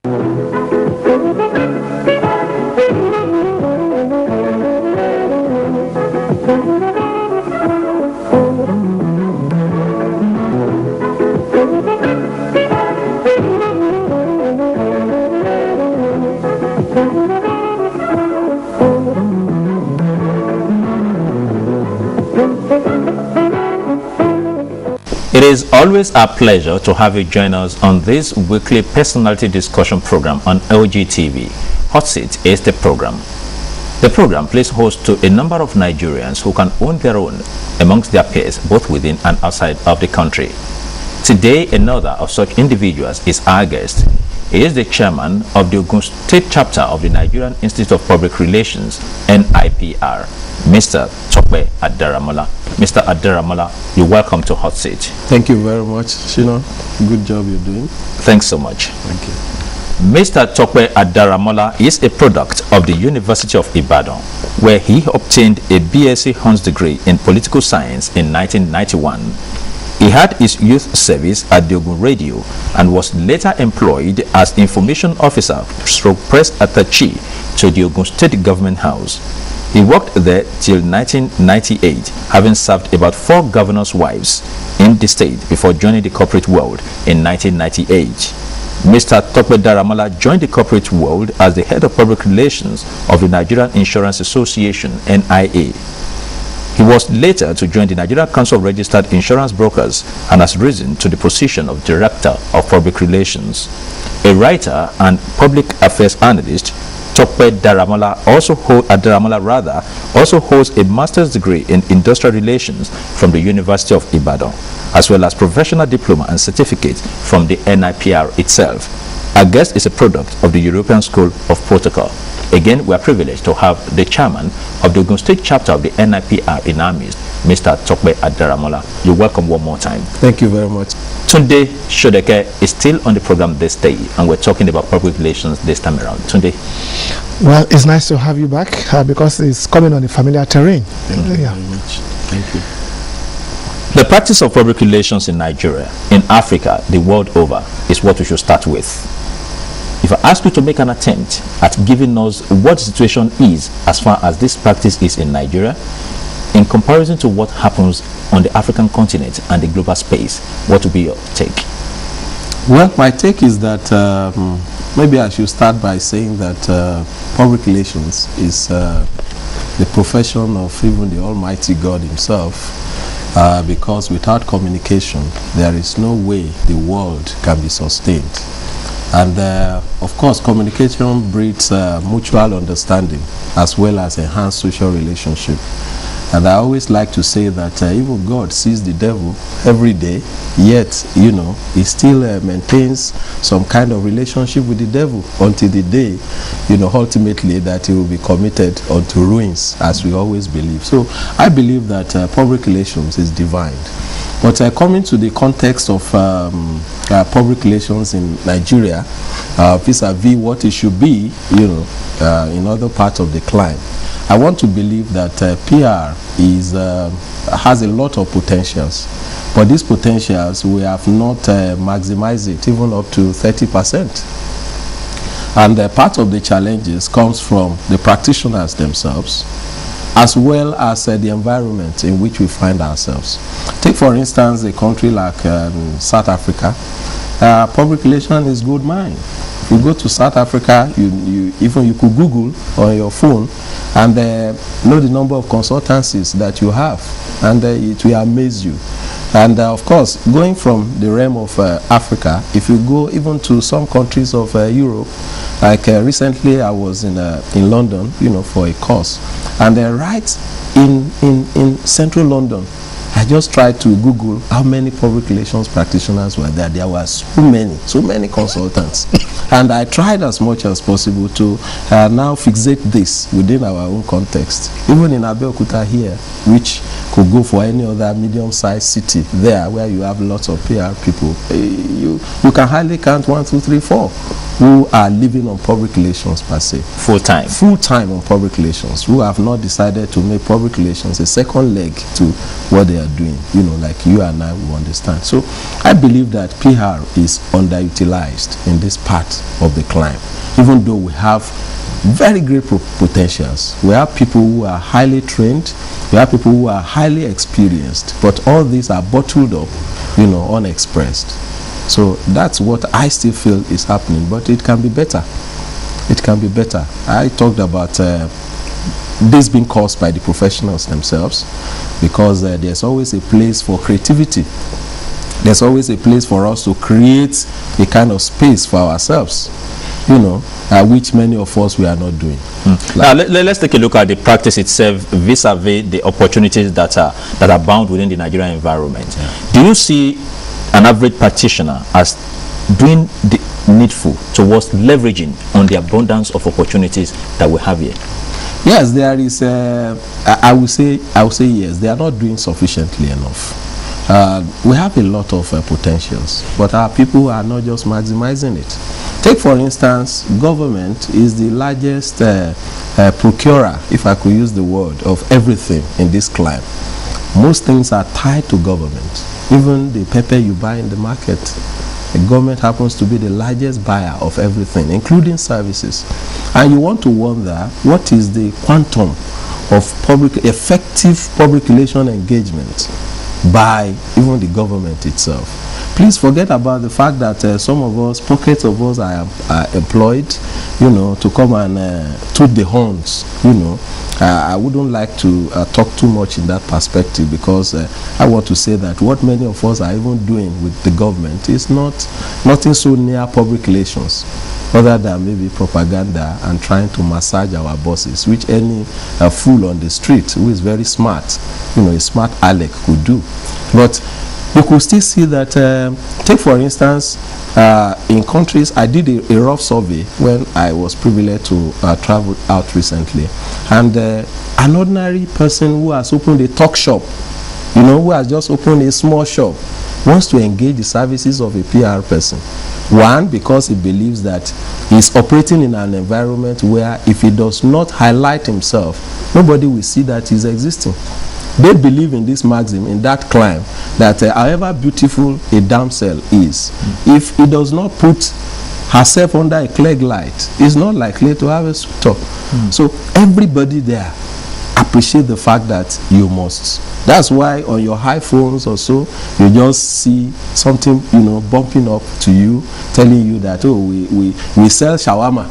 It is always a pleasure to have you join us on this weekly personality discussion program on LGTV. Hot Seat is the program. The program plays host to a number of Nigerians who can own their own amongst their peers, both within and outside of the country. Today, another of such individuals is our guest. He is the chairman of the Ogun State chapter of the Nigerian Institute of Public Relations, NIPR, Mr. Tokwe Adaramola. Mr. Adaramola, you're welcome to Hot Seat. Thank you very much, Shino. Good job you're doing. Thanks so much. Thank you. Mr. Tokwe Adaramola is a product of the University of Ibadan, where he obtained a BSc Honors degree in political science in 1991. He had his youth service at the Ogun Radio and was later employed as information officer stroke press attaché to the Ogun State Government House. He worked there till 1998, having served about 4 governors' wives in the state before joining the corporate world in 1998. Mr. Tokwe Adaramola joined the corporate world as the head of public relations of the Nigerian Insurance Association, NIA. He was later to join the Nigerian Council of Registered Insurance Brokers and has risen to the position of Director of Public Relations. A writer and public affairs analyst, Tokwe Adaramola also holds a master's degree in industrial relations from the University of Ibadan, as well as professional diploma and certificate from the NIPR itself. Our guest is a product of the European School of Protocol. Again, we are privileged to have the chairman of the Ogun State chapter of the NIPR in our midst, Mr. Tokwe Adaramola. You're welcome one more time. Thank you very much. Tunde Shodeke is still on the program this day, and we're talking about public relations this time around. Tunde. Well, it's nice to have you back because it's coming on a familiar terrain. Thank you very much. Thank you. The practice of public relations in Nigeria, in Africa, the world over, is what we should start with. If I ask you to make an attempt at giving us what the situation is as far as this practice is in Nigeria, in comparison to what happens on the African continent and the global space, what would be your take? Well, my take is that maybe I should start by saying that public relations is the profession of even the Almighty God himself, because without communication, there is no way the world can be sustained. And of course, communication breeds mutual understanding as well as enhanced social relationship. And I always like to say that even God sees the devil every day, yet, you know, he still maintains some kind of relationship with the devil until the day, you know, ultimately that he will be committed unto ruins, as we always believe. So I believe that public relations is divine. But coming to the context of public relations in Nigeria, vis-a-vis what it should be, you know, in other parts of the climb, I want to believe that PR has a lot of potentials, but these potentials we have not maximized it even up to 30%. And part of the challenges comes from the practitioners themselves, as well as the environment in which we find ourselves. Take for instance a country like South Africa. Public relations is gold mine. If you go to South Africa, you could Google on your phone and know the number of consultancies that you have, and it will amaze you. And of course, going from the realm of Africa, if you go even to some countries of Europe, like recently I was in London, you know, for a course, and right in central London, I just tried to Google how many public relations practitioners were there. There were so many consultants. And I tried as much as possible to now fixate this within our own context. Even in Abeokuta here, which could go for any other medium-sized city there where you have lots of PR people, you can hardly count 1, 2, 3, 4. who are living on public relations per se. Full-time. Full-time on public relations, who have not decided to make public relations a second leg to what they are doing, you know, like you and I will understand. So I believe that PR is underutilized in this part of the climb, even though we have very great potentials. We have people who are highly trained, we have people who are highly experienced, but all these are bottled up, you know, unexpressed. So that's what I still feel is happening, but it can be better. It can be better. I talked about this being caused by the professionals themselves, because there's always a place for creativity. There's always a place for us to create a kind of space for ourselves, you know, which many of us we are not doing. Now let's take a look at the practice itself vis-a-vis the opportunities that are bound within the Nigerian environment. Yeah. Do you see an average practitioner as doing the needful towards leveraging on the abundance of opportunities that we have here? Yes, there is. I would say yes. They are not doing sufficiently enough. We have a lot of potentials, but our people are not just maximizing it. Take for instance, government is the largest procurer, if I could use the word, of everything in this climb. Most things are tied to government. Even the pepper you buy in the market, the government happens to be the largest buyer of everything, including services. And you want to wonder, what is the quantum of effective public relation engagement by even the government itself? Please forget about the fact that some of us, pockets of us are employed, you know, to come and toot the horns, you know. I wouldn't like to talk too much in that perspective, because I want to say that what many of us are even doing with the government is nothing so near public relations, other than maybe propaganda and trying to massage our bosses, which any fool on the street who is very smart, you know, a smart Alec could do. But you could still see that, take for instance, in countries, I did a rough survey when I was privileged to travel out recently, and an ordinary person who has opened a talk shop, you know, who has just opened a small shop, wants to engage the services of a PR person. One, because he believes that he's operating in an environment where if he does not highlight himself, nobody will see that he's existing. They believe in this maxim, in that climb, that however beautiful a damsel is, if he does not put herself under a clear light, is not likely to have a suitor. So everybody there appreciate the fact that you must. That's why on your iPhones or so, you just see something, you know, bumping up to you, telling you that, oh, we sell shawarma.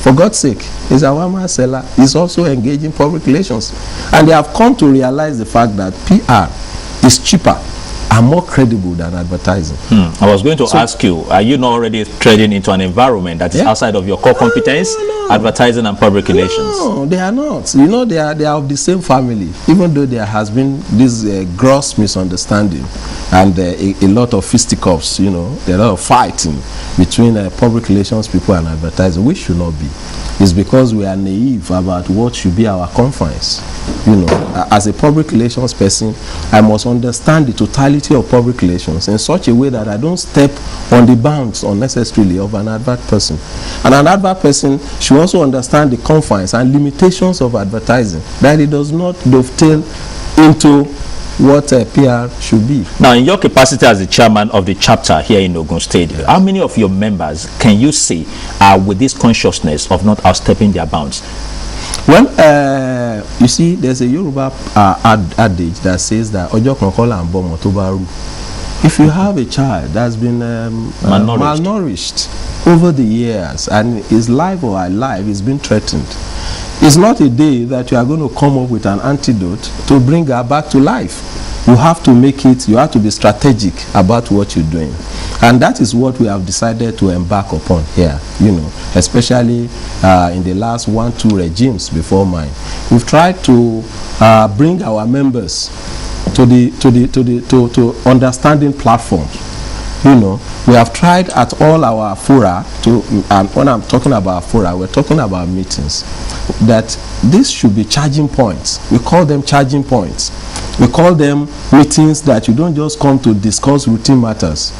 For God's sake, is a shawarma seller is also engaging public relations. And they have come to realize the fact that PR is cheaper and more credible than advertising. I was going to ask you, are you not already trading into an environment that is outside of your core competence, advertising and public relations? No, they are not. You know, they are of the same family, even though there has been this gross misunderstanding and a lot of fisticuffs, you know, a lot of fighting between public relations people and advertising, which should not be. It's because we are naive about what should be our confines. You know, as a public relations person, I must understand the totality of public relations in such a way that I don't step on the bounds unnecessarily of an advert person. And an advert person should also understand the confines and limitations of advertising, that it does not dovetail into what PR should be. Now, in your capacity as the chairman of the chapter here in Ogun State, how many of your members can you say are with this consciousness of not outstepping their bounds? Well, you see, there's a Yoruba adage that says that Ojo Konkola and Bomo Tobaru. If you have a child that's been malnourished over the years and his life or her life is being threatened, it's not a day that you are going to come up with an antidote to bring her back to life. You have to make it, you have to be strategic about what you're doing. And that is what we have decided to embark upon here, you know, especially in the last 1-2 regimes before mine. We've tried to bring our members to understanding platforms. You know, we have tried at all our fora to, and when I'm talking about fora, we're talking about meetings, that this should be charging points. We call them charging points. We call them meetings that you don't just come to discuss routine matters,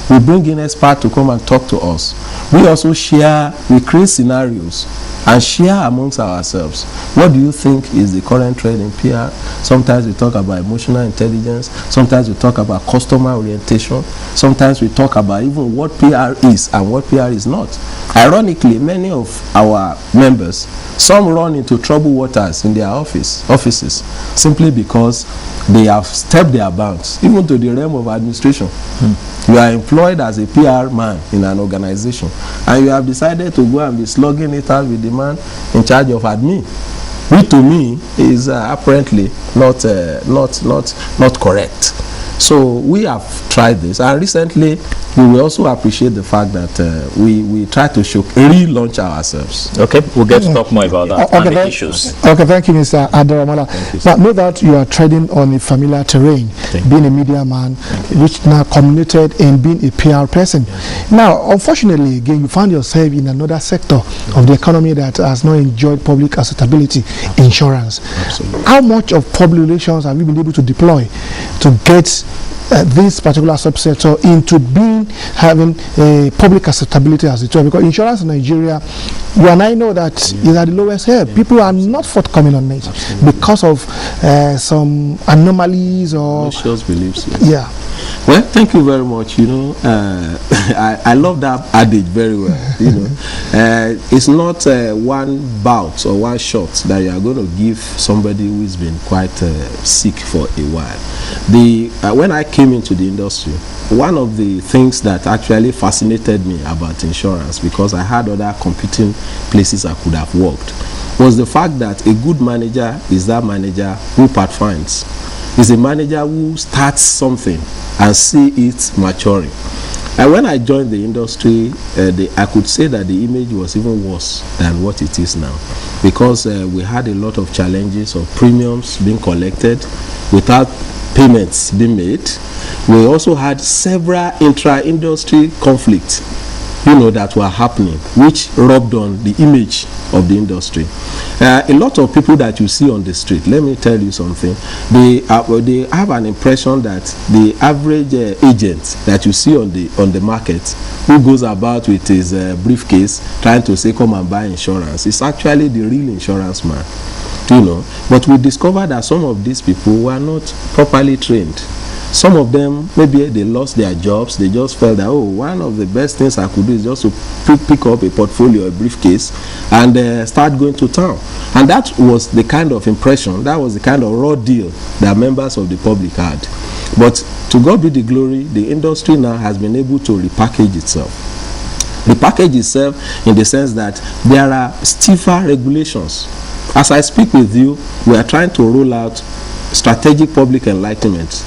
We bring in experts to come and talk to us. We also share, we create scenarios and share amongst ourselves. What do you think is the current trend in PR? Sometimes we talk about emotional intelligence. Sometimes we talk about customer orientation. Sometimes we talk about even what PR is and what PR is not. Ironically, many of our members, some run into troubled waters in their offices simply because they have stepped their bounds, even to the realm of administration. You are employed as a PR man in an organization, and you have decided to go and be slugging it out with the man in charge of admin, which to me is apparently not correct. So we have tried this, and recently we will also appreciate the fact that we try to relaunch ourselves. Okay, we'll get to talk more about that and the issues. Okay, thank you, Mr. Adaramola. Now, no doubt you are treading on a familiar terrain, being a media man, which now culminated in being a PR person. Now, unfortunately, again, you found yourself in another sector of the economy that has not enjoyed public acceptability, insurance. Absolutely. How much of public relations have you been able to deploy to get this particular subsector into having a public acceptability as it were? Because insurance in Nigeria, you and I know that is at the lowest here. People are not forthcoming on it because of some anomalies or Malicious beliefs. yeah. Well, thank you very much. You know, I love that adage very well. You know, it's not one bout or one shot that you are going to give somebody who has been quite sick for a while. When I came into the industry, one of the things that actually fascinated me about insurance, because I had other competing places I could have worked, was the fact that a good manager is that manager who part-finds. Is a manager who starts something and see it maturing. And when I joined the industry, I could say that the image was even worse than what it is now, because we had a lot of challenges of premiums being collected without payments being made. We also had several intra-industry conflicts, that were happening, which rubbed on the image of the industry. A lot of people that you see on the street, let me tell you something, they have an impression that the average agent that you see on the market, who goes about with his briefcase trying to say come and buy insurance, is actually the real insurance man. But we discovered that some of these people were not properly trained. Some of them, maybe they lost their jobs. They just felt that, one of the best things I could do is just to pick up a portfolio, a briefcase, and start going to town. And that was the kind of impression, that was the kind of raw deal that members of the public had. But to God be the glory, the industry now has been able to repackage itself. Repackage itself in the sense that there are stiffer regulations. As I speak with you, we are trying to roll out strategic public enlightenment.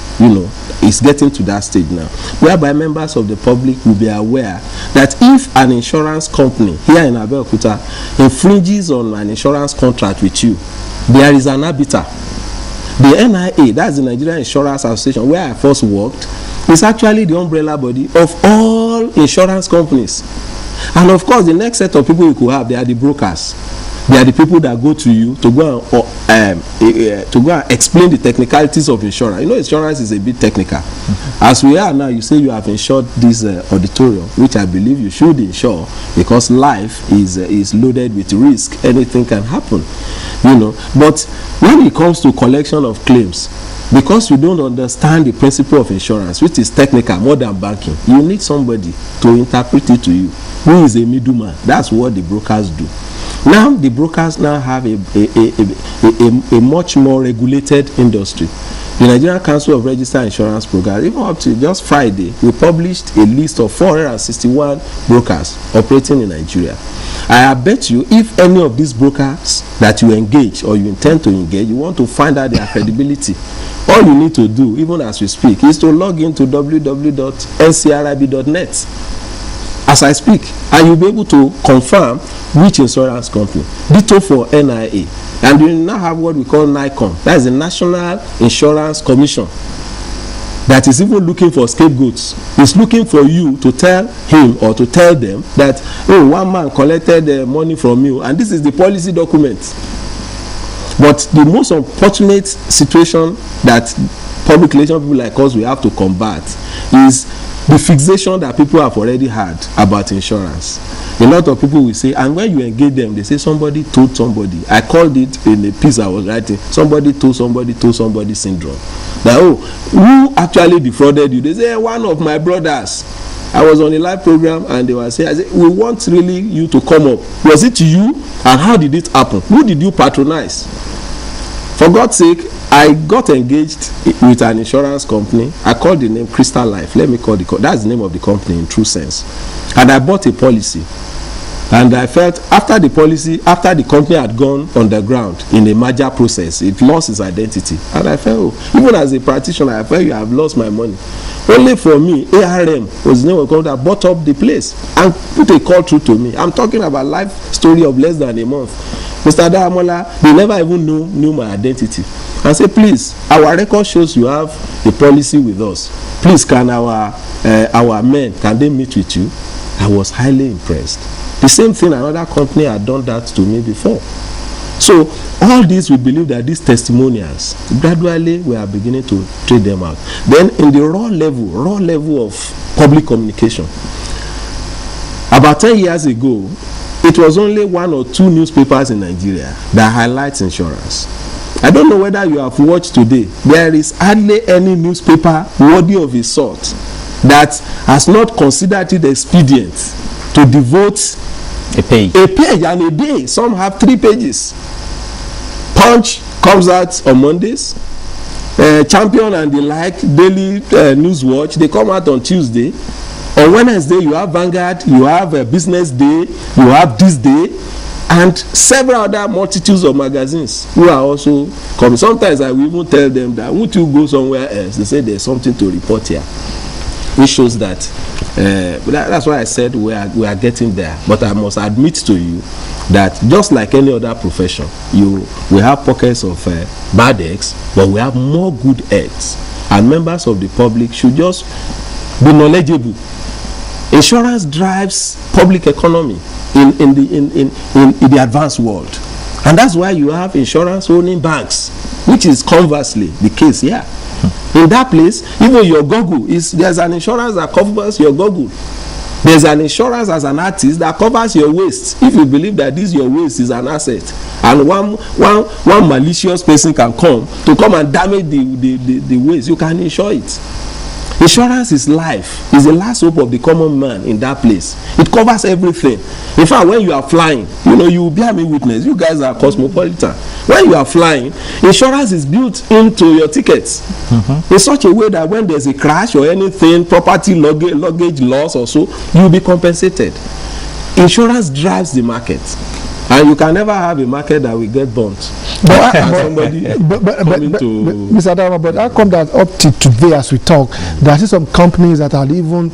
It's getting to that stage now, whereby members of the public will be aware that if an insurance company here in Abeokuta infringes on an insurance contract with you, there is an arbiter. The NIA, that's the Nigerian Insurance Association, where I first worked, is actually the umbrella body of all insurance companies. And of course, the next set of people you could have, they are the brokers. They are the people that go to you to go and explain the technicalities of insurance. Insurance is a bit technical. As we are now, you say you have insured this auditorium, which I believe you should insure, because life is loaded with risk. Anything can happen, But when it comes to collection of claims, because you don't understand the principle of insurance, which is technical more than banking, you need somebody to interpret it to you, who is a middleman. That's what the brokers do. Now the brokers now have a much more regulated industry. The Nigerian Council of Registered Insurance Brokers, even up to just Friday, we published a list of 461 brokers operating in Nigeria. I bet you, if any of these brokers that you engage or you intend to engage, you want to find out their credibility, all you need to do, even as we speak, is to log into www.ncrib.net as I speak, and you'll be able to confirm which insurance company. Ditto for NIA. And we now have what we call NICOM. That is the National Insurance Commission, that is even looking for scapegoats. It's looking for you to tell him or to tell them that, one man collected money from you, and this is the policy document. But the most unfortunate situation that public relation people like us we have to combat is the fixation that people have already had about insurance. A lot of people will say, and when you engage them, they say somebody told somebody. I called it in a piece I was writing, somebody told somebody syndrome. That, oh, who actually defrauded you? They say, one of my brothers. I was on a live program and they were saying, I said, we want really you to come up. Was it you? And how did it happen? Who did you patronize? For God's sake, I got engaged with an insurance company. I called the name Crystal Life. Let me call that's the name of the company in true sense. And I bought a policy. And I felt after the company had gone underground in a merger process, it lost its identity. And I felt, even as a practitioner, I felt you have lost my money. Only for me, ARM was the name of the company that bought up the place and put a call through to me. I'm talking about life story of less than a month. Mr. Daramola, they never even knew my identity. I said, please, our record shows you have a policy with us. Please, can our men, can they meet with you? I was highly impressed. The same thing, another company had done that to me before. So all these, we believe that these testimonials, gradually we are beginning to trade them out. Then in the raw level of public communication, about 10 years ago, it was only 1 or 2 newspapers in Nigeria that highlights insurance. I don't know whether you have watched today. There is hardly any newspaper worthy of its salt that has not considered it expedient to devote a page and a day. Some have 3 pages. Punch comes out on Mondays. Champion and the like, Daily News Watch, they come out on Tuesday. On Wednesday, you have Vanguard, you have Business Day, you have This Day, and several other multitudes of magazines who are also coming. Sometimes I will even tell them that, won't you go somewhere else? They say there's something to report here. Which shows that, that's why I said we are getting there. But I must admit to you that just like any other profession, we have pockets of bad eggs, but we have more good eggs. And members of the public should just be knowledgeable. Insurance drives public economy in the advanced world. And that's why you have insurance owning banks, which is conversely the case here. In that place, even your Google, there's an insurance that covers your Google. There's an insurance as an artist that covers your waste. If you believe that your waste is an asset, and one malicious person can come and damage the waste, you can insure it. Insurance is life, is the last hope of the common man in that place. It covers everything. In fact, when you are flying, you will bear me witness. You guys are cosmopolitan. When you are flying, insurance is built into your tickets in such a way that when there's a crash or anything, property luggage loss or so, you will be compensated. Insurance drives the market. And you can never have a market that will get burnt. But Mr. Adama, but how come that up to today as we talk, there are some companies that are even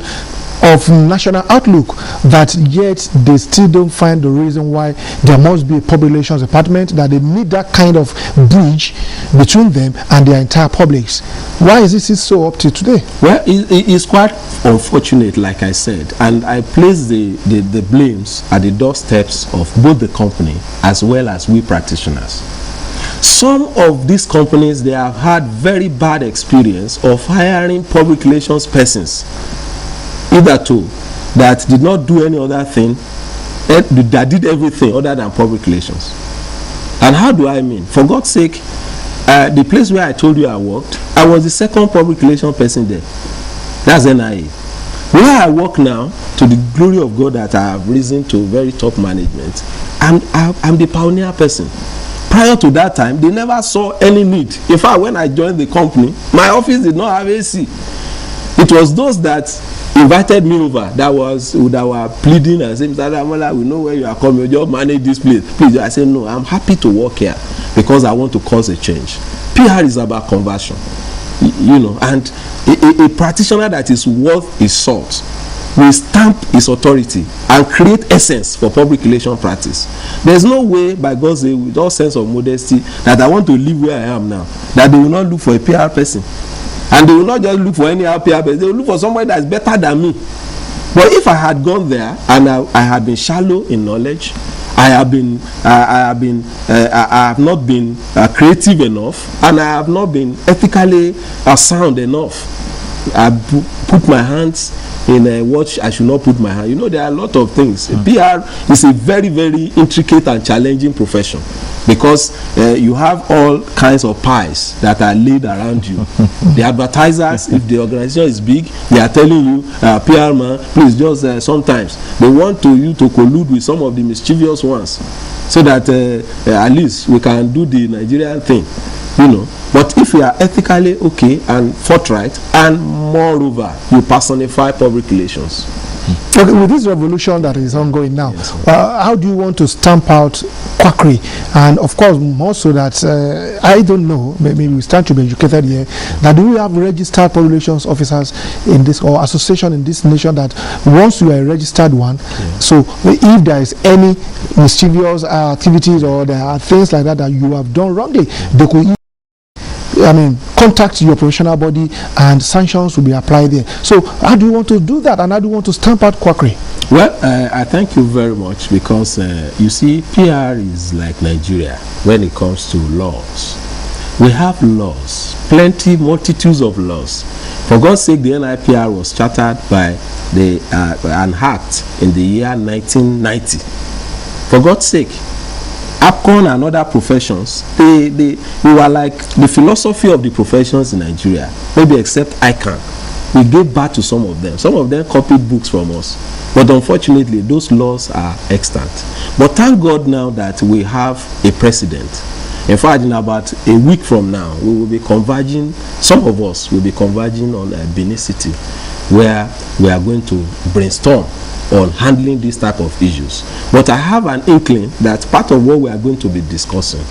of national outlook that yet they still don't find the reason why there must be a public relations department, that they need that kind of bridge between them and their entire publics. Why is this so up to today? Well, it's quite unfortunate, like I said, and I place the blames at the doorsteps of both the company as well as we practitioners. Some of these companies, they have had very bad experience of hiring public relations persons, hitherto, that did not do any other thing, that did everything other than public relations. And how do I mean? For God's sake, the place where I told you I worked, I was the second public relations person there. That's NIA. Where I work now, to the glory of God that I have risen to very top management, I'm the pioneer person. Prior to that time, they never saw any need. In fact, when I joined the company, my office did not have AC. It was those that invited me over that were pleading and saying, Mr. Damola, we know where you are coming, you just manage this place. Please. I said, no, I'm happy to work here because I want to cause a change. PR is about conversion, and a practitioner that is worth his salt will stamp his authority and create essence for public relation practice. There's no way, by God's will, with all sense of modesty, that I want to live where I am now, that they will not look for a PR person. And they will not just look for any PR person, they will look for somebody that's better than me. But if I had gone there and I had been shallow in knowledge, I have not been creative enough, and I have not been ethically sound enough, put my hands in what I should not put my hand. You know, there are a lot of things. PR is a very, very intricate and challenging profession, because you have all kinds of pies that are laid around you. The advertisers, if the organization is big, they are telling you, PR man, please just sometimes they want you to collude with some of the mischievous ones, so that at least we can do the Nigerian thing, you know. But if you are ethically okay and forthright, and moreover you personify public relations. Okay, with this revolution that is ongoing now, yes, how do you want to stamp out quackery? And of course, more so that I don't know, maybe we stand to be educated here, that do we have registered public relations officers in this, or association in this nation, that once you are a registered one, so if there is any mischievous activities or there are things like that that you have done wrongly, they could, I mean, contact your professional body and sanctions will be applied there. So how do you want to do that, and how do you want to stamp out quackery? Well, I thank you very much, because you see, PR is like Nigeria when it comes to laws. We have laws, plenty, multitudes of laws. For God's sake, the NIPR was chartered by an act in the year 1990. For God's sake, APCON and other professions, they were like the philosophy of the professions in Nigeria, maybe except ICANN. We gave birth to some of them. Some of them copied books from us. But unfortunately, those laws are extant. But thank God now that we have a president. In fact, in about a week from now, we will be converging, some of us will be converging on Benin City, where we are going to brainstorm on handling this type of issues. But I have an inkling that part of what we are going to be discussing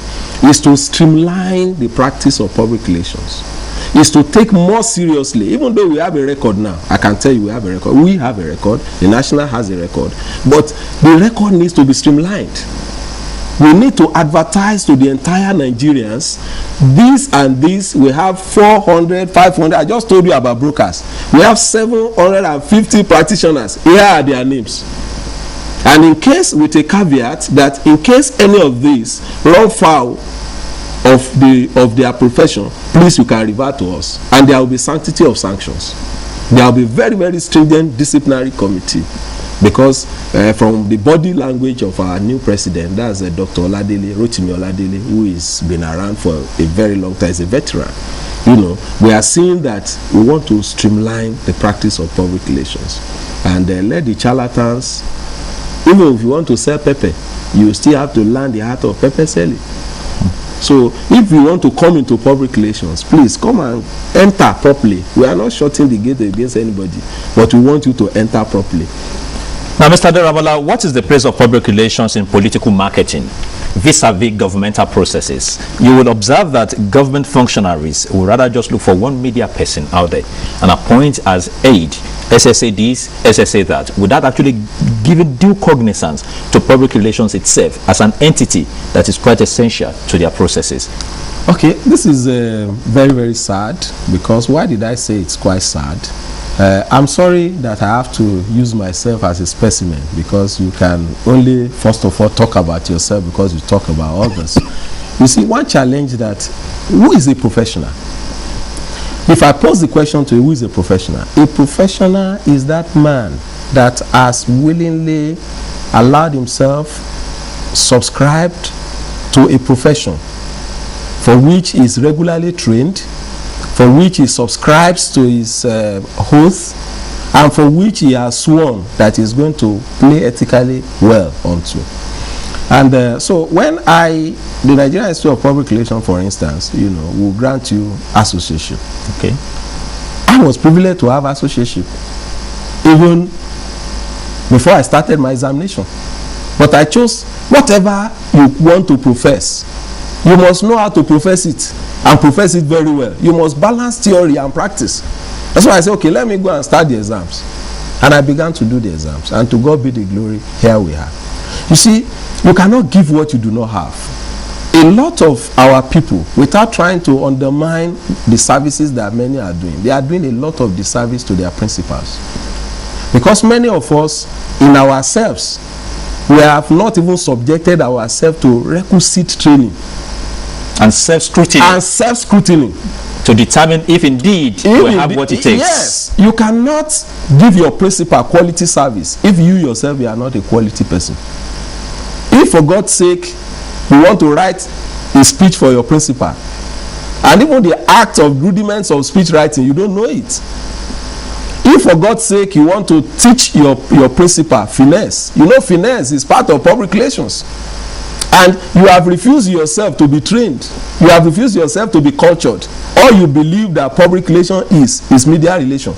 is to streamline the practice of public relations, is to take more seriously, even though we have a record now. I can tell you we have a record. We have a record. The National has a record. But the record needs to be streamlined. We need to advertise to the entire Nigerians, this and this. We have 400, 500. I just told you about brokers. We have 750 practitioners. Here are their names. And in case, with a caveat, that in case any of these run foul of their profession, please, you can revert to us. And there will be sanctity of sanctions. There will be very, very stringent disciplinary committee. Because from the body language of our new president, that's Dr. Rotimi Oladele, who has been around for a very long time, is a veteran. You know, we are seeing that we want to streamline the practice of public relations, and let the charlatans, even if you want to sell pepper, you still have to learn the art of pepper selling. So if you want to come into public relations, please come and enter properly. We are not shutting the gate against anybody, but we want you to enter properly. Now, Mr. Adaramola, what is the place of public relations in political marketing vis-a-vis governmental processes? You will observe that government functionaries will rather just look for one media person out there and appoint as aide, SSA this, SSA that, without actually giving due cognizance to public relations itself as an entity that is quite essential to their processes. Okay, this is very, very sad, because why did I say it's quite sad? I'm sorry that I have to use myself as a specimen, because you can only, first of all, talk about yourself because you talk about others. You see, one challenge that, who is a professional? If I pose the question to you, who is a professional? A professional is that man that has willingly allowed himself, subscribed to a profession for which he is regularly trained, for which he subscribes to his oath, and for which he has sworn that he is going to play ethically well onto. And so when the Nigerian Institute of Public Relations, for instance, you know, will grant you association. Okay. I was privileged to have association even before I started my examination. But I chose whatever you want to profess. You must know how to profess it, and profess it very well. You must balance theory and practice. That's why I said, okay, let me go and start the exams. And I began to do the exams. And to God be the glory, here we are. You see, you cannot give what you do not have. A lot of our people, without trying to undermine the services that many are doing, they are doing a lot of disservice to their principals. Because many of us, in ourselves, we have not even subjected ourselves to requisite training. And self-scrutiny. And self-scrutiny. to determine if indeed you have what it takes. Yes, you cannot give your principal quality service if you yourself you are not a quality person. If for God's sake you want to write a speech for your principal, and even the act of rudiments of speech writing, you don't know it. If for God's sake you want to teach your principal finesse, you know finesse is part of public relations, and you have refused yourself to be trained, you have refused yourself to be cultured, all you believe that public relation is media relation.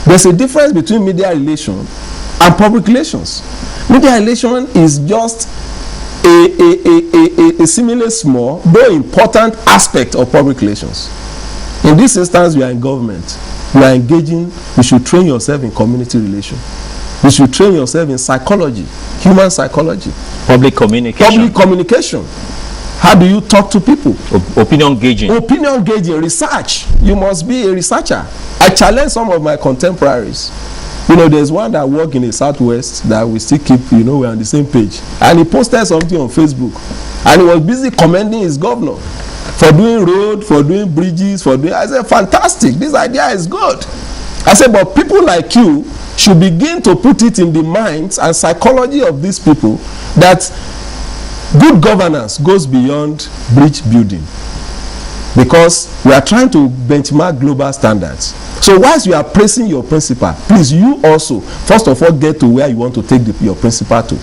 There's a difference between media relation and public relations. Media relation is just a seemingly small though important aspect of public relations. In this instance, we are in government, we are engaging, you should train yourself in community relation, you should train yourself in psychology, human psychology, public communication. How do you talk to people? Opinion gauging, research. You must be a researcher. I challenge some of my contemporaries. You know, there's one that work in the Southwest that we still keep, you know, we're on the same page. And he posted something on Facebook. And he was busy commending his governor for doing road, for doing bridges, for doing... I said, fantastic, this idea is good. I said, but people like you should begin to put it in the minds and psychology of these people that good governance goes beyond bridge building. Because we are trying to benchmark global standards. So whilst you are praising your principal, please, you also, first of all, get to where you want to take your principal to.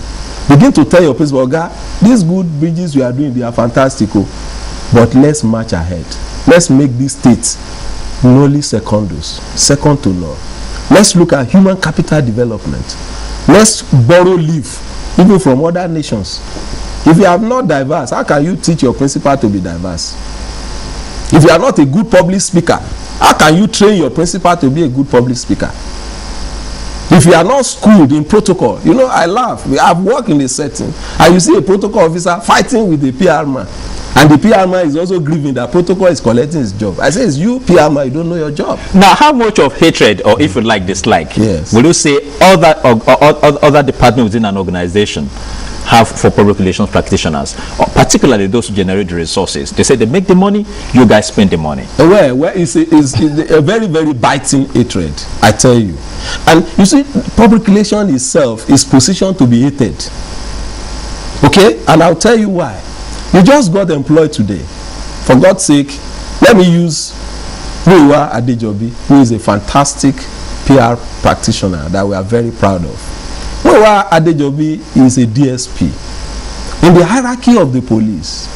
Begin to tell your principal, God, these good bridges you are doing, they are fantastic. But let's march ahead. Let's make these states lowly secondus, second to none. Let's look at human capital development. Let's borrow leave, even from other nations. If you are not diverse, how can you teach your principal to be diverse? If you are not a good public speaker, how can you train your principal to be a good public speaker? If you are not schooled in protocol, you know, I laugh. I've worked in a setting, and you see a protocol officer fighting with a PR man, and the PR man is also grieving that protocol is collecting his job. I say, it's you, PR man, you don't know your job. Now, how much of hatred, or if you like, dislike, will you say other departments within an organization have for public relations practitioners, particularly those who generate the resources? They say they make the money, you guys spend the money. Well, it's a very, very biting hatred, I tell you. And you see, public relations itself is positioned to be hated. Okay? And I'll tell you why. You just got employed today. For God's sake, let me use Muyiwa Adejobi, who is a fantastic PR practitioner that we are very proud of. Muyiwa Adejobi is a DSP. In the hierarchy of the police,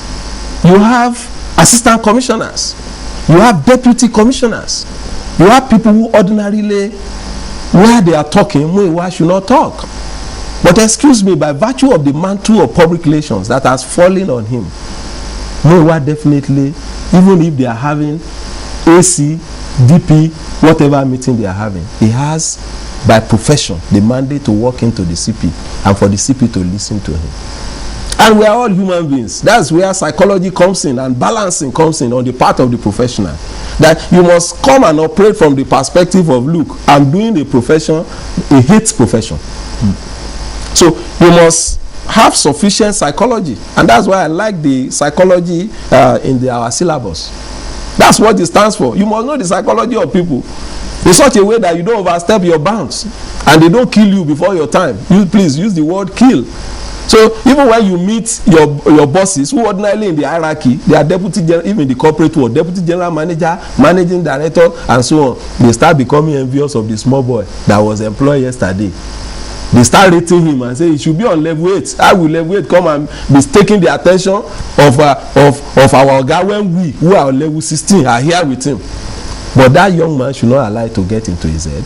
you have assistant commissioners, you have deputy commissioners, you have people who ordinarily, where they are talking, Muyiwa should not talk. But excuse me, by virtue of the mantle of public relations that has fallen on him, Muyiwa definitely, even if they are having AC, DP, whatever meeting they are having, he has, by profession, the mandate to walk into the CP and for the CP to listen to him. And we are all human beings. That's where psychology comes in and balancing comes in on the part of the professional. That you must come and operate from the perspective of, look, I'm doing a profession, a hate profession. So you must have sufficient psychology, and that's why I like the psychology in our syllabus. That's what it stands for. You must know the psychology of people in such a way that you don't overstep your bounds and they don't kill you before your time. You please use the word kill. So even when you meet your bosses, who ordinarily in the hierarchy, they are deputy general, even in the corporate world, deputy general manager, managing director, and so on, they start becoming envious of the small boy that was employed yesterday. They start rating him and say he should be on level 8. How will level 8 come and be taking the attention of our guy when we, who are on level 16, are here with him? But that young man should not allow it to get into his head,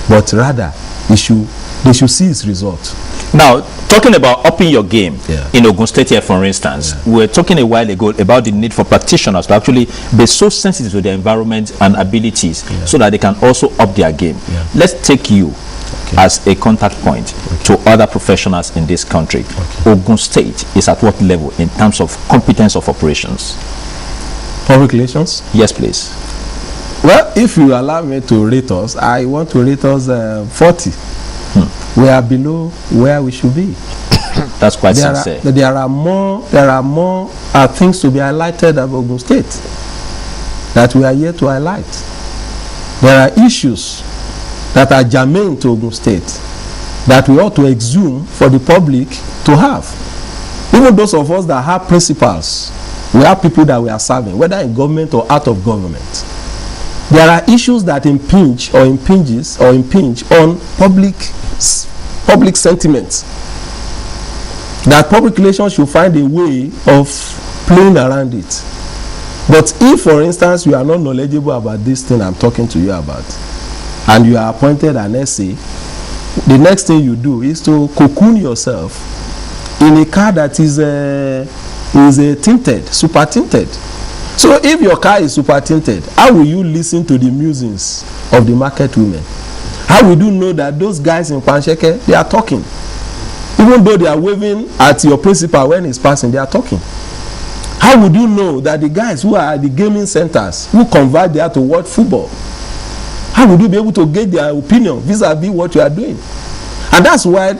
but rather they should see his result. Now, talking about upping your game in Ogun State here, for instance, we were talking a while ago about the need for practitioners to actually be so sensitive to their environment and abilities so that they can also up their game. Let's take you as a contact point to other professionals in this country. Ogun State is at what level in terms of competence of operations? Public relations? Yes, please. Well, if you allow me to rate us, I want to rate us 40. We are below where we should be. That's quite sincere. There are more things to be highlighted about Ogun State. that we are here to highlight. There are issues that are germane to Ogun State that we ought to exhume for the public to have. Even those of us that have principles, we have people that we are serving, whether in government or out of government. There are issues that impinge on public sentiment, that public relations should find a way of playing around it. But if, for instance, you are not knowledgeable about this thing I'm talking to you about, and you are appointed an SA, the next thing you do is to cocoon yourself in a car that is tinted, super tinted. So if your car is super tinted, how will you listen to the musings of the market women? How will you know that those guys in Pansheke, they are talking? Even though they are waving at your principal when he's passing, they are talking. How would you know that the guys who are at the gaming centers, who convert there to watch football, how would you be able to get their opinion vis-a-vis what you are doing? And that's why,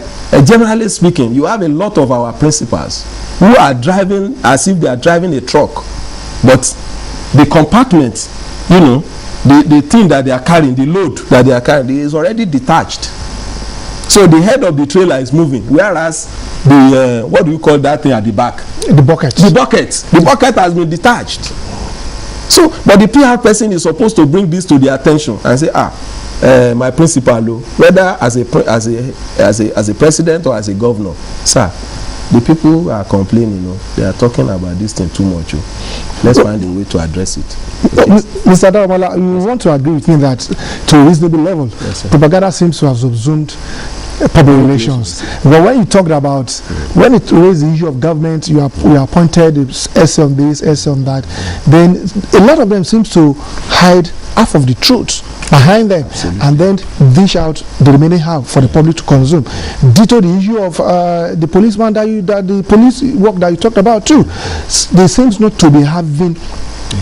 generally speaking, you have a lot of our principals who are driving as if they are driving a truck, but the compartment, you know, the thing that they are carrying, the load that they are carrying, is already detached. So the head of the trailer is moving, whereas the what do you call that thing at the back? The bucket. The bucket has been detached. So, but the PR person is supposed to bring this to their attention and say, my principal, whether as a president or as a governor, sir, the people are complaining, they are talking about this thing too much. Let's find a way to address it. Mr. Daramala, you want to agree with me that to a reasonable level, propaganda seems to have subsumed public relations. But when you talked about, when it raised the issue of government, you are appointed essay on this, essay on that, then a lot of them seems to hide half of the truth behind them. Absolutely. And then dish out the remaining half for the public to consume. Ditto the issue of the policeman the police work that you talked about too. They seems not to be having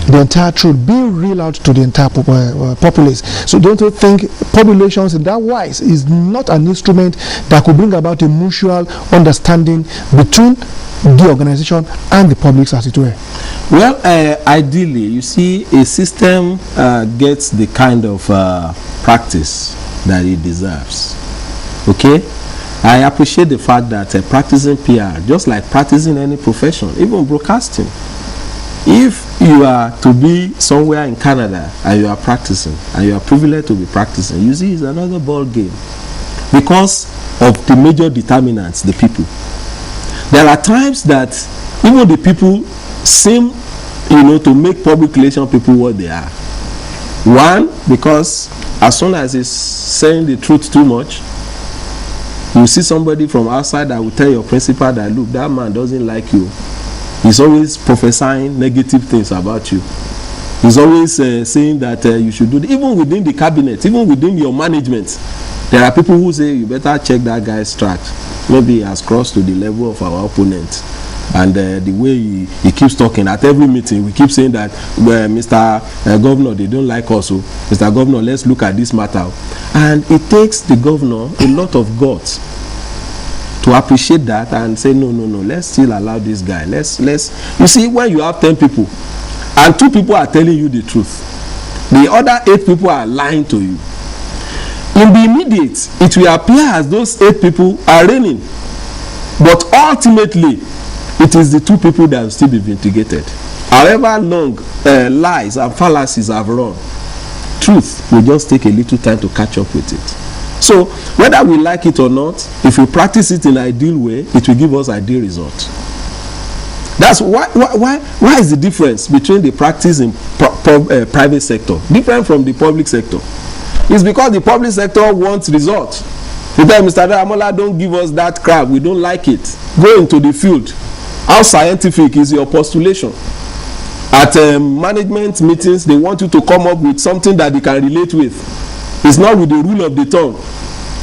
the entire truth being real out to the entire populace. So don't you think public relations in that wise is not an instrument that could bring about a mutual understanding between the organization and the public, as it were? Well, ideally, you see, a system gets the kind of practice that it deserves. Okay? I appreciate the fact that practicing PR, just like practicing any profession, even broadcasting, if you are to be somewhere in Canada and you are practicing and you are privileged to be practicing, you see, it's another ball game because of the major determinants, the people. There are times that even the people seem, to make public relation people what they are. One, because as soon as it's saying the truth too much, you see somebody from outside that will tell your principal that, look, that man doesn't like you. He's always prophesying negative things about you. He's always saying that you should do. Even within the cabinet, even within your management, there are people who say you better check that guy's track. Maybe he has crossed to the level of our opponent. And the way he keeps talking at every meeting, we keep saying that, Mr. Governor, they don't like us. So, Mr. Governor, let's look at this matter. And it takes the governor a lot of guts to appreciate that and say, no, let's still allow this guy. Let's. You see, when you have 10 people and 2 people are telling you the truth, the other 8 people are lying to you. In the immediate, it will appear as those 8 people are reigning. But ultimately, it is the 2 people that will still be vindicated. However long lies and fallacies have run, truth will just take a little time to catch up with it. So, whether we like it or not, if we practice it in an ideal way, it will give us ideal results. That's why is the difference between the practice in private sector different from the public sector? It's because the public sector wants results. You tell Mr. Daramala, don't give us that crap, we don't like it. Go into the field. How scientific is your postulation? At management meetings, they want you to come up with something that they can relate with. It's not with the rule of the tongue.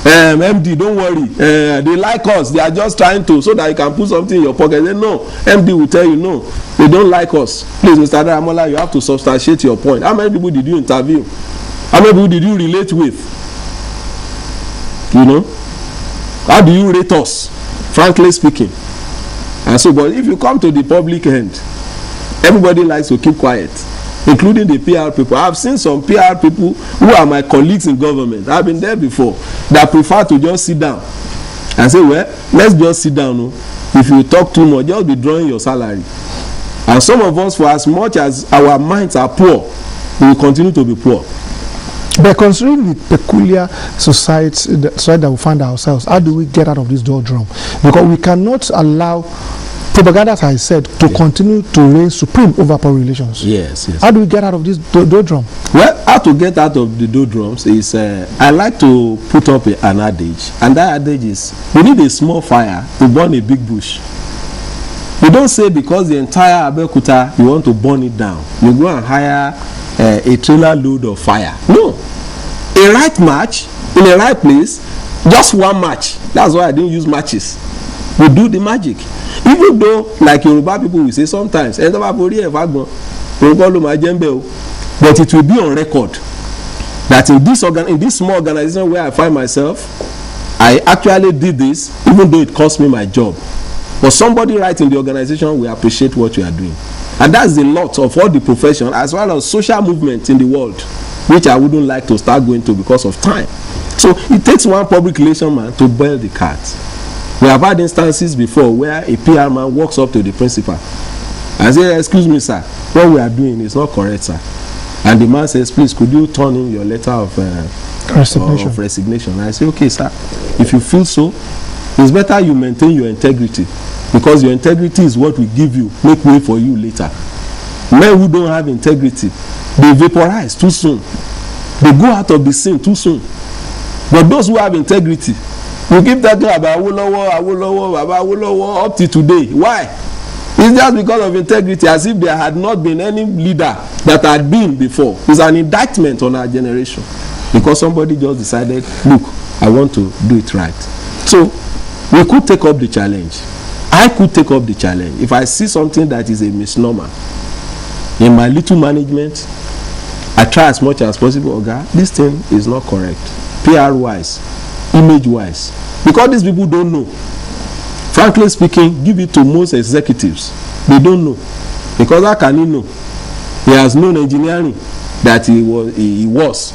MD, don't worry. They like us. They are just trying to, so that you can put something in your pocket. They no. MD will tell you no. They don't like us. Please, Mr. Daramala, you have to substantiate your point. How many people did you interview? How many people did you relate with? How do you rate us? Frankly speaking. And so, but if you come to the public end, everybody likes to keep quiet. including the PR people. I've seen some PR people who are my colleagues in government. I've been there before, that prefer to just sit down and say, well, let's just sit down. No? If you talk too much, just be drawing your salary. And some of us, for as much as our minds are poor, we will continue to be poor. But considering the peculiar society that we find ourselves, how do we get out of this doldrum? Because we cannot allow propaganda, as I said, to continue to reign supreme over poor relations. Yes, yes. How do we get out of this doldrum? Well, how to get out of the doldrums is, I like to put up an adage, and that adage is, we need a small fire to burn a big bush. You don't say because the entire Abeokuta, you want to burn it down. You go and hire a trailer load of fire. No. A right match in a right place, just one match. That's why I didn't use matches. We do the magic. Even though, like Yoruba people will say sometimes, but it will be on record that in this small organization where I find myself, I actually did this, even though it cost me my job. But somebody right in the organization will appreciate what you are doing. And that's the lot of all the profession as well as social movement in the world, which I wouldn't like to start going to because of time. So it takes one public relation man to boil the cat. We have had instances before where a PR man walks up to the principal and says, excuse me, sir, what we are doing is not correct, sir. And the man says, please, could you turn in your letter of resignation? And I say, okay, sir, if you feel so, it's better you maintain your integrity, because your integrity is what will give you, make way for you later. Men who don't have integrity, they vaporize too soon. They go out of the scene too soon. But those who have integrity, we keep talking about Awolowo up to today. Why? It's just because of integrity, as if there had not been any leader that had been before. It's an indictment on our generation, because somebody just decided, look, I want to do it right. So we could take up the challenge. I could take up the challenge. If I see something that is a misnomer in my little management, I try as much as possible, okay, this thing is not correct, PR wise, image wise, because these people don't know. Frankly speaking, give it to most executives, they don't know, because how can he know? He has known engineering that he was.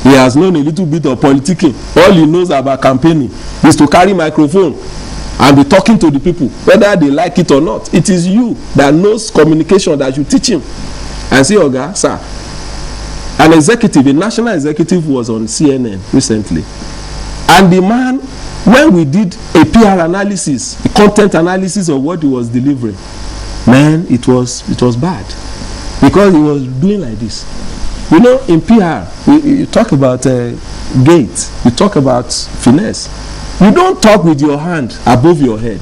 He has known a little bit of politicking. All he knows about campaigning is to carry microphone and be talking to the people, whether they like it or not. It is you that knows communication that you teach him. And say, Oga, sir, an executive, a national executive was on CNN recently. And the man, when we did a PR analysis, a content analysis of what he was delivering, man, it was bad. Because he was doing like this. You know, in PR, you talk about gate, you talk about finesse. You don't talk with your hand above your head.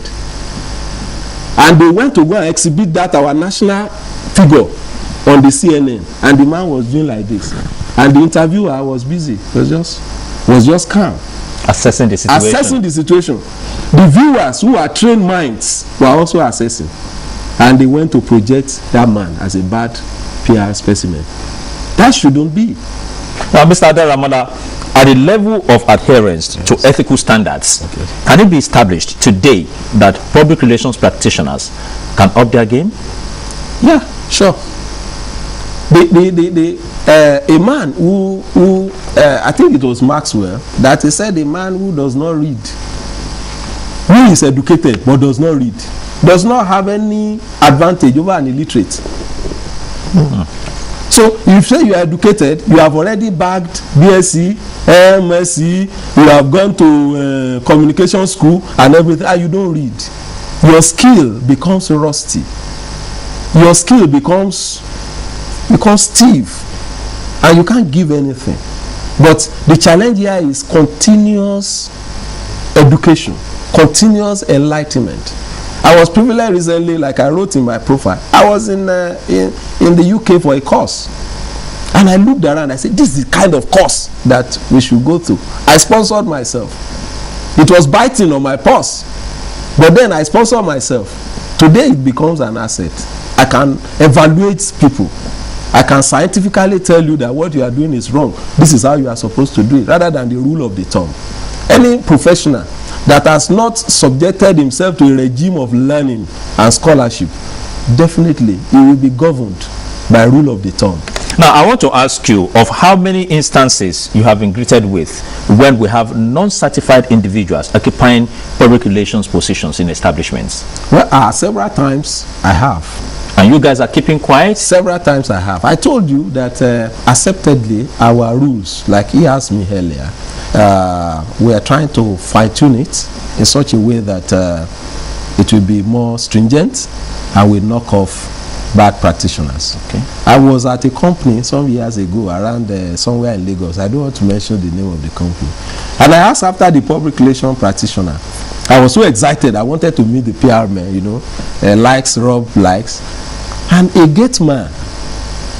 And they went to go and exhibit that, our national figure, on the CNN. And the man was doing like this. And the interviewer was busy. Was just calm. Assessing the situation. The viewers who are trained minds were also assessing. And they went to project that man as a bad PR specimen. That shouldn't be. Now, Mr. Adaramola, at the level of adherence to ethical standards, can it be established today that public relations practitioners can up their game? Yeah, sure. A man who I think it was Maxwell, that he said a man who does not read, who is educated but does not read, does not have any advantage over an illiterate. So if you say you are educated, you have already bagged BSc, MSc, you have gone to communication school and everything, and you don't read. Your skill becomes rusty. Your skill becomes stiff, and you can't give anything. But the challenge here is continuous education, continuous enlightenment. I was privileged recently, like I wrote in my profile. I was in the UK for a course, and I looked around. I said, "This is the kind of course that we should go through." I sponsored myself. It was biting on my purse, but then I sponsored myself. Today it becomes an asset. I can evaluate people. I can scientifically tell you that what you are doing is wrong. This is how you are supposed to do it, rather than the rule of the thumb. Any professional that has not subjected himself to a regime of learning and scholarship, definitely he will be governed by rule of the tongue. Now, I want to ask you of how many instances you have been greeted with when we have non-certified individuals occupying public relations positions in establishments. Well, several times I have. And you guys are keeping quiet? Several times I have. I told you that acceptedly our rules, like he asked me earlier, we are trying to fine-tune it in such a way that it will be more stringent and will knock off bad practitioners. Okay. I was at a company some years ago around somewhere in Lagos. I don't want to mention the name of the company. And I asked after the public relation practitioner. I was so excited. I wanted to meet the PR man, you know, likes, Rob likes. And a gate man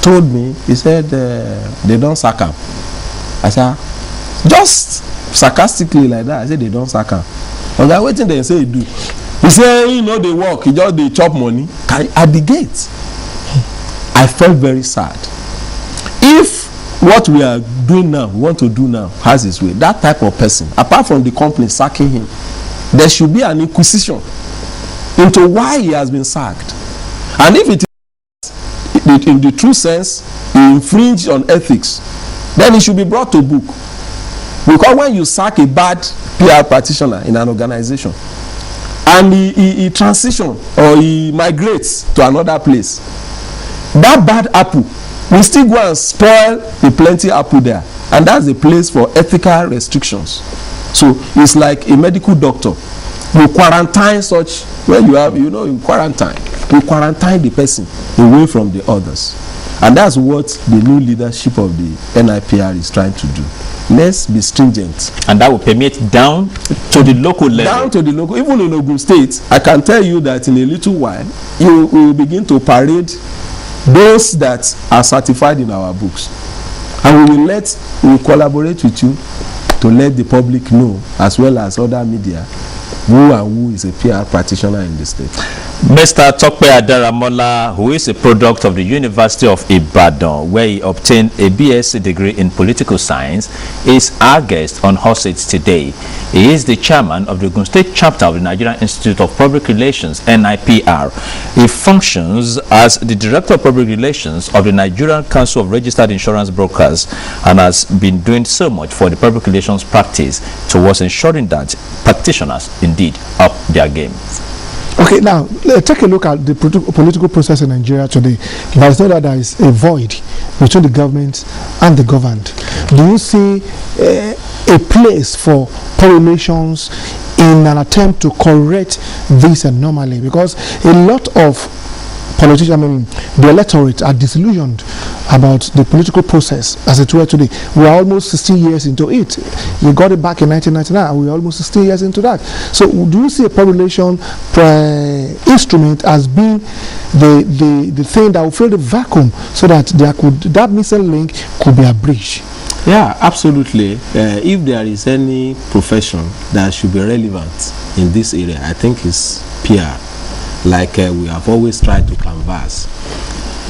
told me, he said, they don't sack him. I said, just sarcastically like that. I said, they don't sack him. I was like, waiting there and say, he do. He said, you know, they work, he just they chop money. At the gate, I felt very sad. If what we are doing now, we want to do now, has its way, that type of person, apart from the company sacking him, there should be an inquisition into why he has been sacked. And if it is in the true sense, he infringed on ethics, then he should be brought to book. Because when you sack a bad PR practitioner in an organization, and he transitions or he migrates to another place, that bad apple will still go and spoil the plenty apple there, and that's the place for ethical restrictions. So it's like a medical doctor. You quarantine such, when you have, you know, you quarantine the person away from the others, and that's what the new leadership of the NIPR is trying to do. Let's be stringent. And that will permeate down to the local level. Down to the local. Even in Ogun State, I can tell you that in a little while, you will begin to parade those that are certified in our books. And we will collaborate with you to let the public know, as well as other media, who is a PR practitioner in the state. Mr. Tokpe Adaramola, who is a product of the University of Ibadan, where he obtained a BSc degree in political science, is our guest on Hot Seats today. He is the chairman of the Ogun State chapter of the Nigerian Institute of Public Relations, NIPR. He functions as the director of public relations of the Nigerian Council of Registered Insurance Brokers and has been doing so much for the public relations practice towards ensuring that practitioners indeed up their game. Okay, now take a look at the political process in Nigeria today. There's no that there is a void between the government and the governed. Do you see a place for relations in an attempt to correct this anomaly? Because a lot of politicians, I mean, the electorate are disillusioned about the political process as it were today. We are almost 16 years into it. We got it back in 1999, and we are almost 16 years into that. So do you see a public relation instrument as being the thing that will fill the vacuum so that that missing link could be abridged? Yeah, absolutely. If there is any profession that should be relevant in this area, I think it's PR. Like we have always tried to canvass.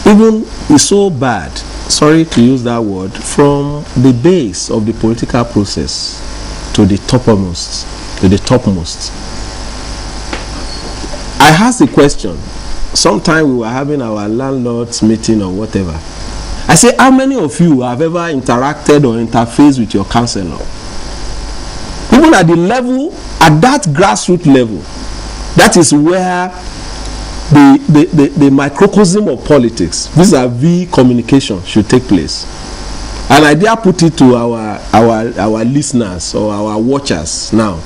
Even it's so bad, sorry to use that word, from the base of the political process to the topmost. I asked the question, sometime we were having our landlord's meeting or whatever. I say, how many of you have ever interacted or interfaced with your counselor? Even at the level, at that grassroots level, that is where the microcosm of politics vis-a-vis communication should take place. And I dare put it to our listeners or our watchers now,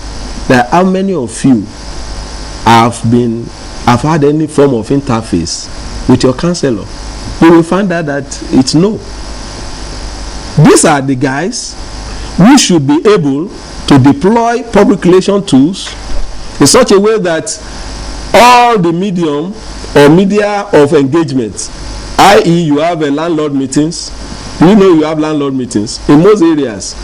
that how many of you have had any form of interface with your counselor? You will find out that it's no. These are the guys who should be able to deploy public relation tools in such a way that all the medium or media of engagement, i.e. you have a landlord meetings, you have landlord meetings in most areas,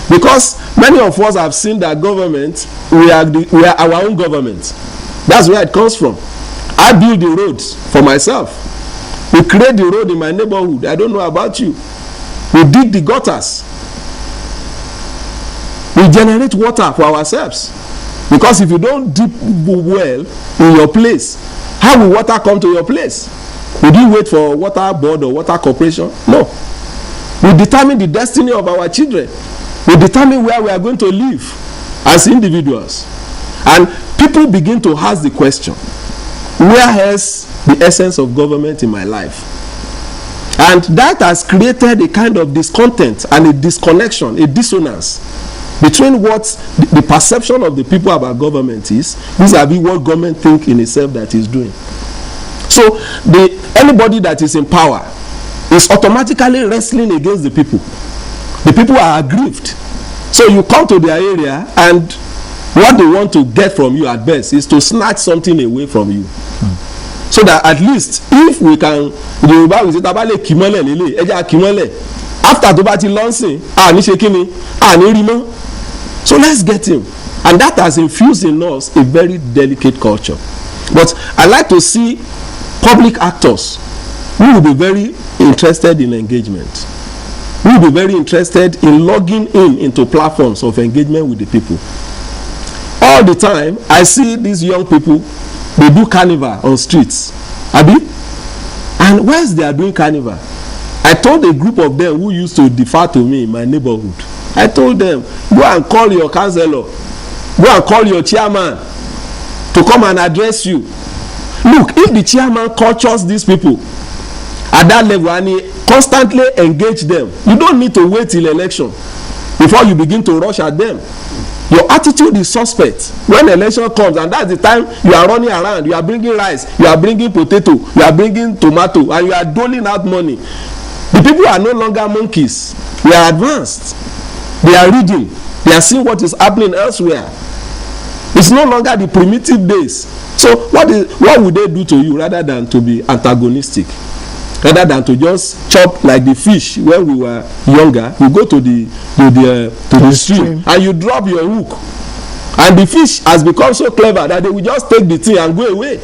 because many of us have seen that government, we are our own government. That's where it comes from. I build the roads for myself. We create the road in my neighborhood. I don't know about you. We dig the gutters. We generate water for ourselves. Because if you don't dig well in your place, how will water come to your place? Would you wait for water board or water corporation? No. We determine the destiny of our children. We determine where we are going to live as individuals. And people begin to ask the question, where is the essence of government in my life? And that has created a kind of discontent and a disconnection, a dissonance between what the perception of the people about government is vis-a-vis what government think in itself that is doing. So anybody that is in power is automatically wrestling against the people. The people are aggrieved. So you come to their area, and what they want to get from you at best is to snatch something away from you. So that at least if we can, Yoruba will say tabale kimole lele, eja kimole. After to bati launching, ni shekini, ni rimo. So let's get him. And that has infused in us a very delicate culture. But I like to see public actors who will be very interested in engagement, who will be very interested in logging into platforms of engagement with the people. All the time, I see these young people, they do carnival on streets. Abi? And whilst they are doing carnival, I told a group of them who used to defer to me in my neighborhood, I told them, go and call your councillor, go and call your chairman to come and address you. Look, if the chairman cultures these people at that level and he constantly engage them, you don't need to wait till election before you begin to rush at them. Your attitude is suspect when election comes, and that's the time you are running around, you are bringing rice, you are bringing potato, you are bringing tomato, and you are doling out money. The people are no longer monkeys. They are advanced. They are reading. They are seeing what is happening elsewhere. It's no longer the primitive days. So what would they do to you rather than to be antagonistic? Rather than to just chop like the fish when we were younger, you go to the stream and you drop your hook, and the fish has become so clever that they will just take the thing and go away.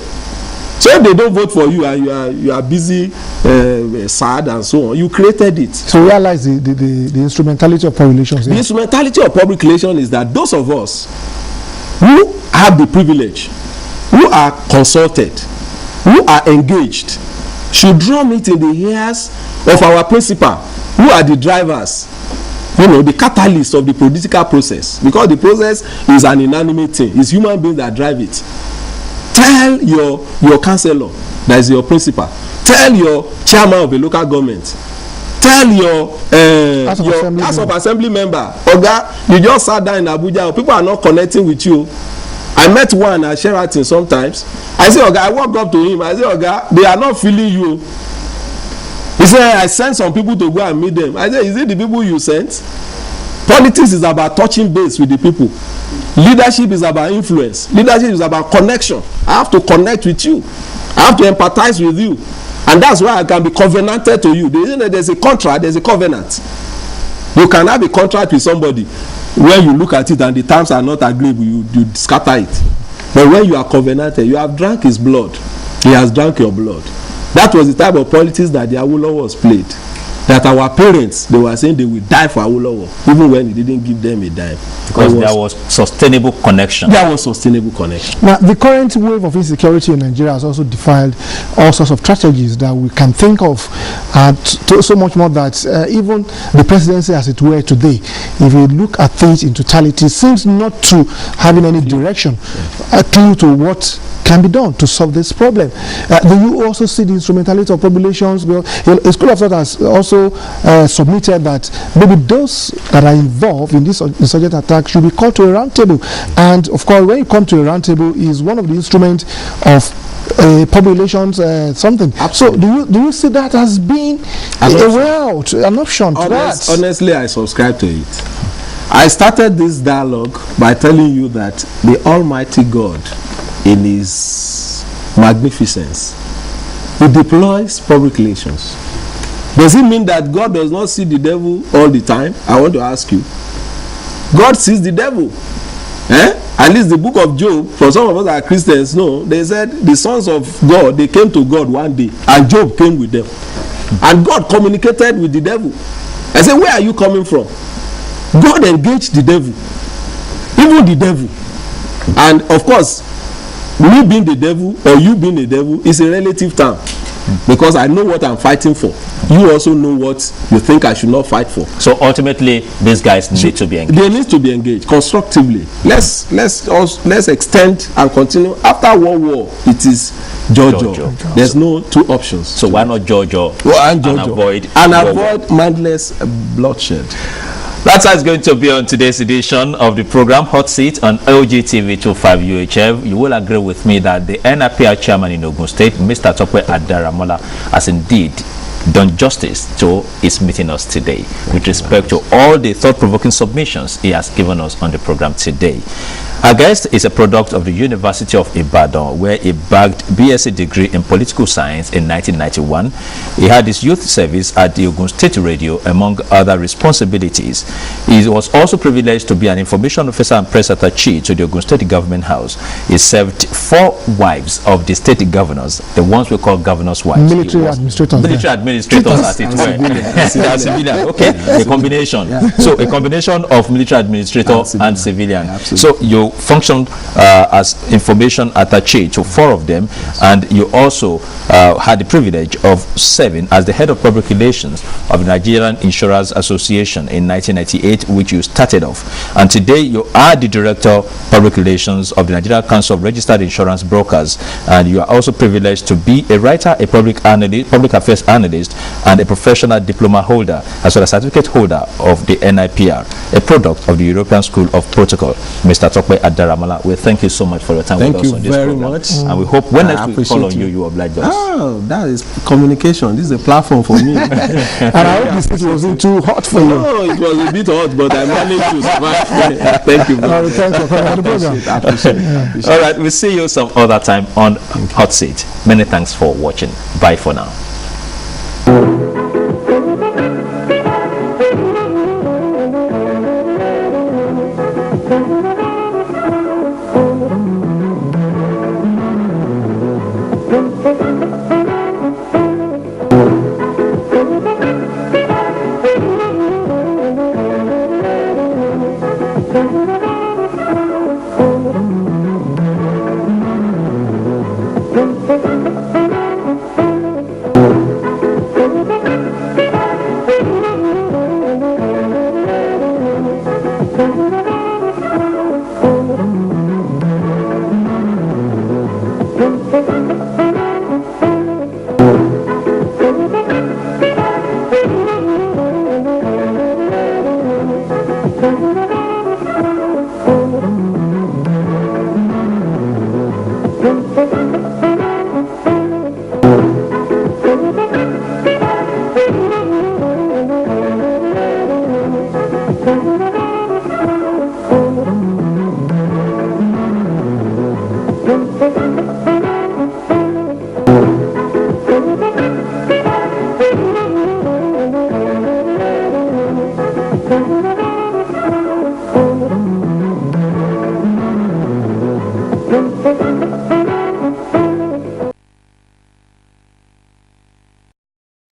So if they don't vote for you and you are busy, sad and so on, you created it. So realize the instrumentality of public relations. The instrumentality of public relations is that those of us who have the privilege, who are consulted, who are engaged, should drum it in the ears of our principal, who are the drivers, the catalyst of the political process, because the process is an inanimate thing. It's human beings that drive it. Tell your councillor, that is your principal, tell your chairman of a local government, tell your House of Assembly member, Oga, you just sat down in Abuja, people are not connecting with you. I met one at Sheraton sometimes. I say, Oga, I walk up to him. I say, Oga, they are not feeling you. He said, I sent some people to go and meet them. I said, is it the people you sent? Politics is about touching base with the people. Leadership is about influence. Leadership is about connection. I have to connect with you. I have to empathize with you. And that's why I can be covenanted to you. There's a contract, there's a covenant. You can have a contract with somebody. When you look at it and the terms are not agreeable, you scatter it. But when you are covenanted, you have drank his blood. He has drank your blood. That was the type of politics that the Awolowos played. That our parents, they were saying they will die for Awolowo, even when he didn't give them a dime. Because there was sustainable connection. There was sustainable connection. Now, the current wave of insecurity in Nigeria has also defiled all sorts of strategies that we can think of, so much more that even the presidency, as it were today, if you look at things in totality, seems not to having any direction clue to what can be done to solve this problem. Do you also see the instrumentality of populations? Well, a school of thought has also submitted that maybe those that are involved in this insurgent attack should be called to a round table. And of course, when you come to a round table, is one of the instruments of populations something. Absolutely. So do you see that as being an option to that? Honestly, I subscribe to it. I started this dialogue by telling you that the Almighty God, in his magnificence, he deploys public relations. Does it mean that God does not see the devil all the time? I want to ask you. God sees the devil. At least the book of Job, for some of us that are Christians, no, they said the sons of God, they came to God one day, and Job came with them. And God communicated with the devil. I said, where are you coming from? God engaged the devil. Even the devil. And of course, me being the devil or you being the devil is a relative term. because I know what I'm fighting for. You also know what you think I should not fight for. So ultimately, these guys need to be engaged. They need to be engaged constructively. Let's extend and continue. After World War, it is Jojo. There's no two options. So why not Jojo? And avoid mindless bloodshed. That's how it's going to be on today's edition of the program Hot Seat on LGTV 25 UHF. You will agree with me that the NIPR chairman in Ogun State, Mr. Tope Adaramola, has indeed done justice to his meeting us today with respect to all the thought-provoking submissions he has given us on the program today. Our guest is a product of the University of Ibadan, where he bagged BSc degree in political science in 1991. He had his youth service at the Ogun State Radio, among other responsibilities. He was also privileged to be an information officer and press attaché to the Ogun State Government House. He served 4 wives of the state governors, the ones we call governors' wives. Military administrators. Military administrators, as it were. Civilian. Okay, a combination. Yeah. So a combination of military administrator and civilian. So you functioned as information attaché to 4 of them, and you also had the privilege of serving as the head of public relations of the Nigerian Insurance Association in 1998, which you started off. And today you are the director of public relations of the Nigerian Council of Registered Insurance Brokers, and you are also privileged to be a writer, a public analyst, public affairs analyst, and a professional diploma holder, as well as certificate holder of the NIPR, a product of the European School of Protocol. Mr. Tope Adaramola, we thank you so much for your time with us on this program. Much. And we hope when next we call on you, you oblige us. Oh, that is communication. This is a platform for me. And I hope this wasn't too hot for you. No, it was a bit hot, but I managed to survive. Thank you very much. Thanks for coming on the program. I appreciate it. All right, we'll see you some other time on Hot Seat. Many thanks for watching. Bye for now. Thank you.